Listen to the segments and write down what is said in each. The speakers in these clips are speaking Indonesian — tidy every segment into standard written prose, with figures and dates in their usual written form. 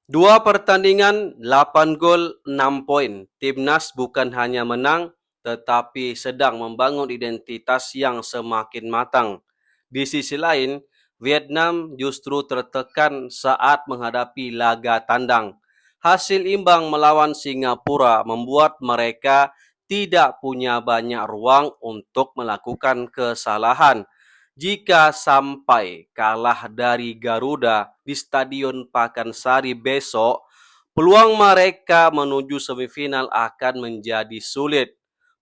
Dua pertandingan, 8 gol, 6 poin. Timnas bukan hanya menang, tetapi sedang membangun identitas yang semakin matang. Di sisi lain, Vietnam justru tertekan saat menghadapi laga tandang. Hasil imbang melawan Singapura membuat mereka tidak punya banyak ruang untuk melakukan kesalahan. Jika sampai kalah dari Garuda di Stadion Pakansari besok, peluang mereka menuju semifinal akan menjadi sulit.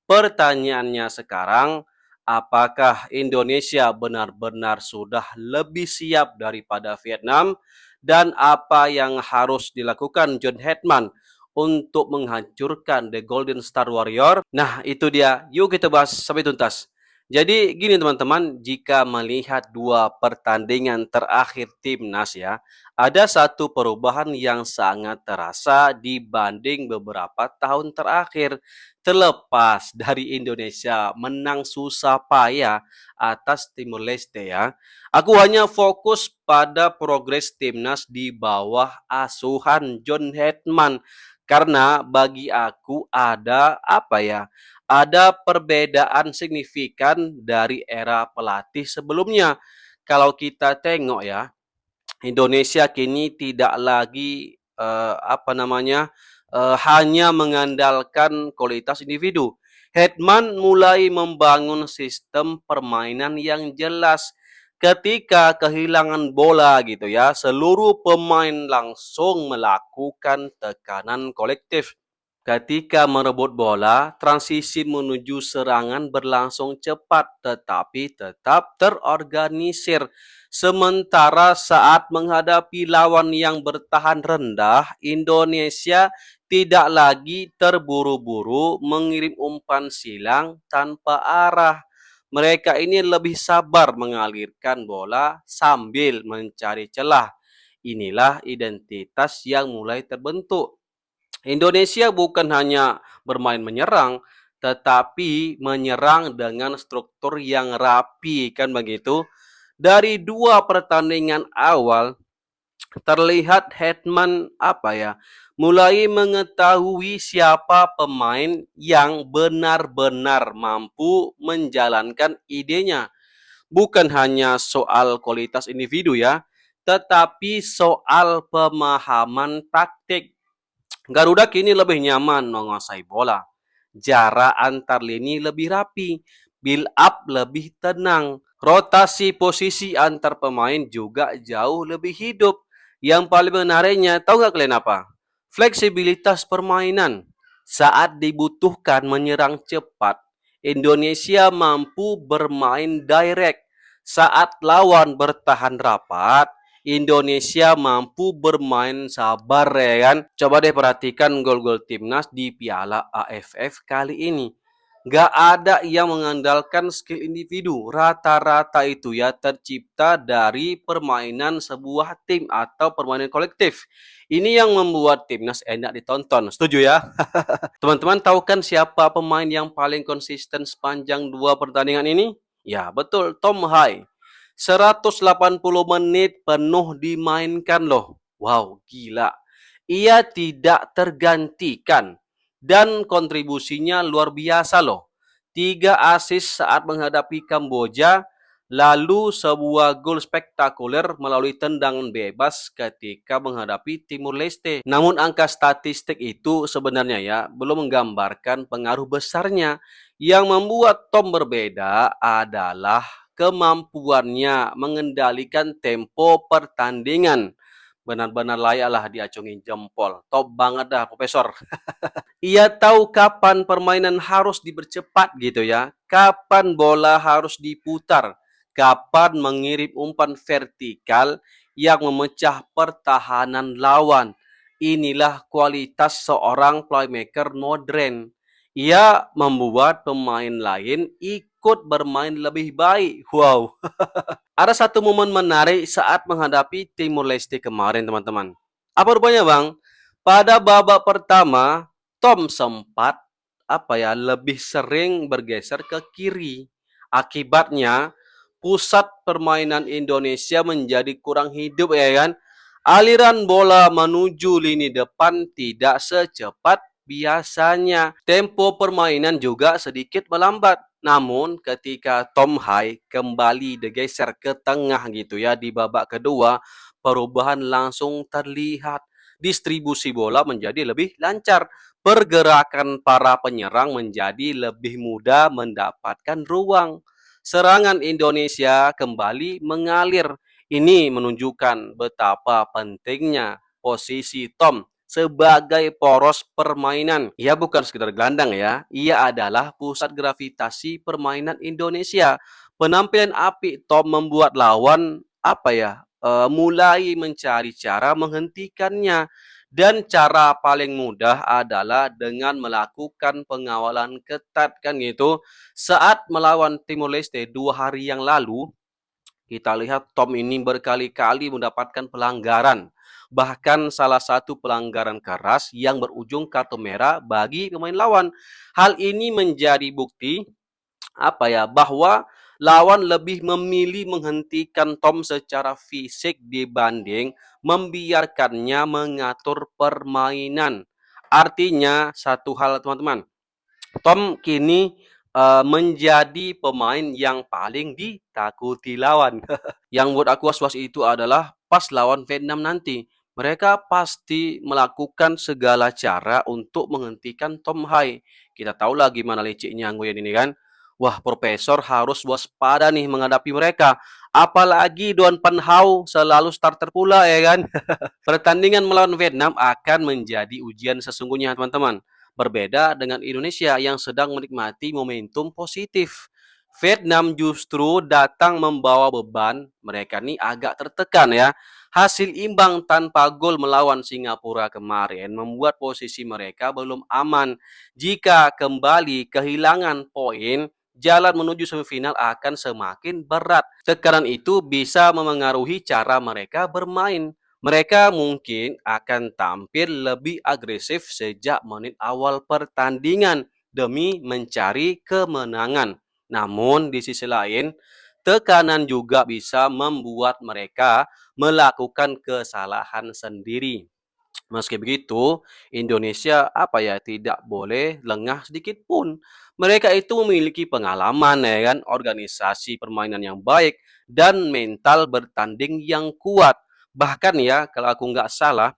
Pertanyaannya sekarang, apakah Indonesia benar-benar sudah lebih siap daripada Vietnam? Dan apa yang harus dilakukan John Hetman untuk menghancurkan The Golden Star Warrior? Nah, itu dia. Yuk kita bahas sampai tuntas. Jadi gini teman-teman, jika melihat dua pertandingan terakhir timnas ya, ada satu perubahan yang sangat terasa dibanding beberapa tahun terakhir. Terlepas dari Indonesia menang susah payah atas Timor Leste ya, aku hanya fokus pada progres timnas di bawah asuhan John Hetman. Karena bagi aku ada perbedaan signifikan dari era pelatih sebelumnya. Kalau kita tengok ya, Indonesia kini tidak lagi hanya mengandalkan kualitas individu. Hetman mulai membangun sistem permainan yang jelas. Ketika kehilangan bola gitu ya, seluruh pemain langsung melakukan tekanan kolektif. Ketika merebut bola, transisi menuju serangan berlangsung cepat tetapi tetap terorganisir. Sementara saat menghadapi lawan yang bertahan rendah, Indonesia tidak lagi terburu-buru mengirim umpan silang tanpa arah. Mereka ini lebih sabar mengalirkan bola sambil mencari celah. Inilah identitas yang mulai terbentuk. Indonesia bukan hanya bermain menyerang, tetapi menyerang dengan struktur yang rapi, kan begitu? Dari dua pertandingan awal, terlihat Hetman mulai mengetahui siapa pemain yang benar-benar mampu menjalankan idenya. Bukan hanya soal kualitas individu ya, tetapi soal pemahaman taktik. Garuda kini lebih nyaman menguasai bola. Jarak antar lini lebih rapi, build up lebih tenang, rotasi posisi antar pemain juga jauh lebih hidup. Yang paling menariknya, tahu nggak kalian apa? Fleksibilitas permainan. Saat dibutuhkan menyerang cepat, Indonesia mampu bermain direct. Saat lawan bertahan rapat, Indonesia mampu bermain sabar ya kan. Coba deh perhatikan gol-gol timnas di Piala AFF kali ini. Gak ada yang mengandalkan skill individu. Rata-rata itu ya tercipta dari permainan sebuah tim atau permainan kolektif. Ini yang membuat timnas enak ditonton. Setuju ya? Teman-teman tahu kan siapa pemain yang paling konsisten sepanjang dua pertandingan ini? Ya, betul, Tom Hai. 180 menit penuh dimainkan loh. Wow, gila. Ia tidak tergantikan dan kontribusinya luar biasa loh. 3 assist saat menghadapi Kamboja, lalu sebuah gol spektakuler melalui tendangan bebas ketika menghadapi Timur Leste. Namun angka statistik itu sebenarnya ya belum menggambarkan pengaruh besarnya. Yang membuat Tom berbeda adalah kemampuannya mengendalikan tempo pertandingan. Benar-benar layaklah diacungin jempol. Top banget dah, Profesor. Ia tahu kapan permainan harus dipercepat gitu ya, kapan bola harus diputar, kapan mengirim umpan vertikal yang memecah pertahanan lawan. Inilah kualitas seorang playmaker modern. Ia membuat pemain lain ikut bermain lebih baik. Wow. Ada satu momen menarik saat menghadapi Timor Leste kemarin, teman-teman. Apa rupanya, Bang? Pada babak pertama, Tom sempat lebih sering bergeser ke kiri. Akibatnya, pusat permainan Indonesia menjadi kurang hidup ya kan. Aliran bola menuju lini depan tidak secepat biasanya. Tempo permainan juga sedikit melambat. Namun ketika Tom Hai kembali digeser ke tengah gitu ya di babak kedua, perubahan langsung terlihat. Distribusi bola menjadi lebih lancar. Pergerakan para penyerang menjadi lebih mudah mendapatkan ruang. Serangan Indonesia kembali mengalir. Ini menunjukkan betapa pentingnya posisi Tom sebagai poros permainan. Ia bukan sekedar gelandang ya, ia adalah pusat gravitasi permainan Indonesia. Penampilan apik Tom membuat lawan mulai mencari cara menghentikannya. Dan cara paling mudah adalah dengan melakukan pengawalan ketat kan gitu. Saat melawan Timor Leste 2 hari yang lalu, kita lihat Tom ini berkali-kali mendapatkan pelanggaran. Bahkan salah satu pelanggaran keras yang berujung kartu merah bagi pemain lawan. Hal ini menjadi bukti bahwa lawan lebih memilih menghentikan Tom secara fisik dibanding membiarkannya mengatur permainan. Artinya satu hal teman-teman, Tom kini menjadi pemain yang paling ditakuti lawan. Yang buat aku was-was itu adalah pas lawan Vietnam nanti. Mereka pasti melakukan segala cara untuk menghentikan Tom Hai. Kita tahu lah gimana liciknya Nguyen ini kan. Wah, Profesor harus waspada nih menghadapi mereka. Apalagi Duan Pan Hao selalu starter pula ya kan. Pertandingan melawan Vietnam akan menjadi ujian sesungguhnya teman-teman. Berbeda dengan Indonesia yang sedang menikmati momentum positif. Vietnam justru datang membawa beban, mereka ini agak tertekan ya. Hasil imbang tanpa gol melawan Singapura kemarin membuat posisi mereka belum aman. Jika kembali kehilangan poin, jalan menuju semifinal akan semakin berat. Tekanan itu bisa memengaruhi cara mereka bermain. Mereka mungkin akan tampil lebih agresif sejak menit awal pertandingan demi mencari kemenangan. Namun di sisi lain, tekanan juga bisa membuat mereka melakukan kesalahan sendiri. Meski begitu, Indonesia tidak boleh lengah sedikit pun. Mereka itu memiliki pengalaman ya kan, organisasi permainan yang baik dan mental bertanding yang kuat. Bahkan ya, kalau aku nggak salah,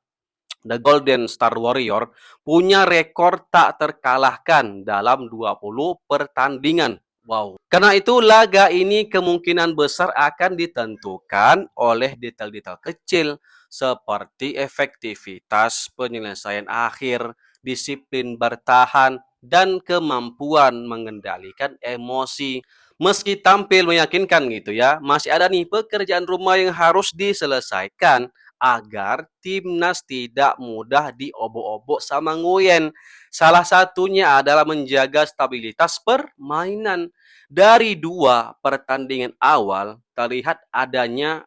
The Golden Star Warrior punya rekor tak terkalahkan dalam 20 pertandingan. Wow. Karena itu laga ini kemungkinan besar akan ditentukan oleh detail-detail kecil seperti efektivitas penyelesaian akhir, disiplin bertahan, dan kemampuan mengendalikan emosi. Meski tampil meyakinkan gitu ya, masih ada nih pekerjaan rumah yang harus diselesaikan agar timnas tidak mudah diobok-obok sama Nguyen. Salah satunya adalah menjaga stabilitas permainan. Dari 2 pertandingan awal terlihat adanya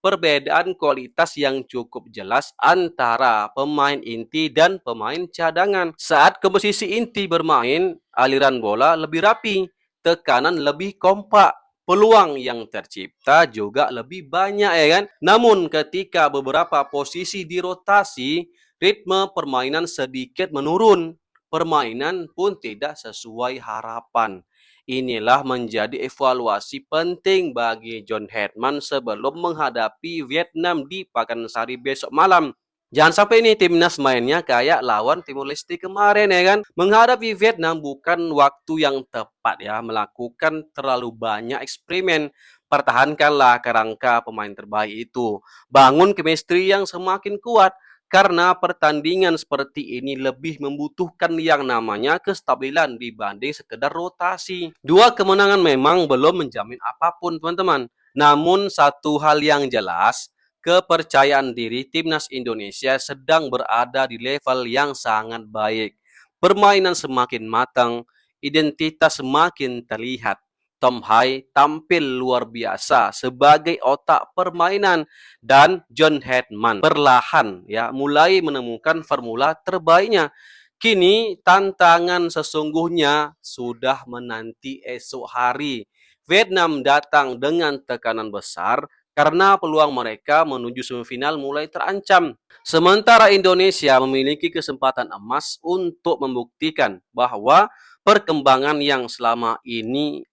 perbedaan kualitas yang cukup jelas antara pemain inti dan pemain cadangan. Saat komposisi inti bermain, aliran bola lebih rapi, tekanan lebih kompak, peluang yang tercipta juga lebih banyak ya kan. Namun ketika beberapa posisi dirotasi, ritme permainan sedikit menurun. Permainan pun tidak sesuai harapan. Inilah menjadi evaluasi penting bagi John Hetman sebelum menghadapi Vietnam di Pakansari besok malam. Jangan sampai ini timnas mainnya kayak lawan Timor Leste kemarin ya kan. Menghadapi Vietnam bukan waktu yang tepat ya melakukan terlalu banyak eksperimen. Pertahankanlah kerangka pemain terbaik itu. Bangun chemistry yang semakin kuat karena pertandingan seperti ini lebih membutuhkan yang namanya kestabilan dibanding sekedar rotasi. 2 kemenangan memang belum menjamin apapun teman-teman. Namun satu hal yang jelas, kepercayaan diri timnas Indonesia sedang berada di level yang sangat baik. Permainan semakin matang, identitas semakin terlihat. Tom Hai tampil luar biasa sebagai otak permainan dan John Hetman perlahan ya mulai menemukan formula terbaiknya. Kini tantangan sesungguhnya sudah menanti esok hari. Vietnam datang dengan tekanan besar karena peluang mereka menuju semifinal mulai terancam. Sementara Indonesia memiliki kesempatan emas untuk membuktikan bahwa perkembangan yang selama ini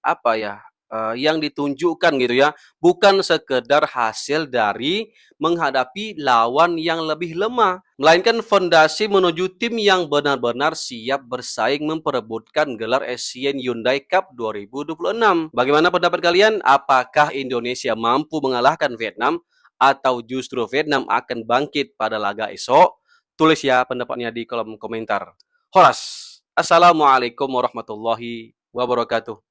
yang ditunjukkan gitu ya, bukan sekedar hasil dari menghadapi lawan yang lebih lemah, melainkan fondasi menuju tim yang benar-benar siap bersaing memperebutkan gelar Asian Hyundai Cup 2026. Bagaimana pendapat kalian? Apakah Indonesia mampu mengalahkan Vietnam atau justru Vietnam akan bangkit pada laga esok? Tulis ya pendapatnya di kolom komentar. Horas. Assalamualaikum warahmatullahi wabarakatuh.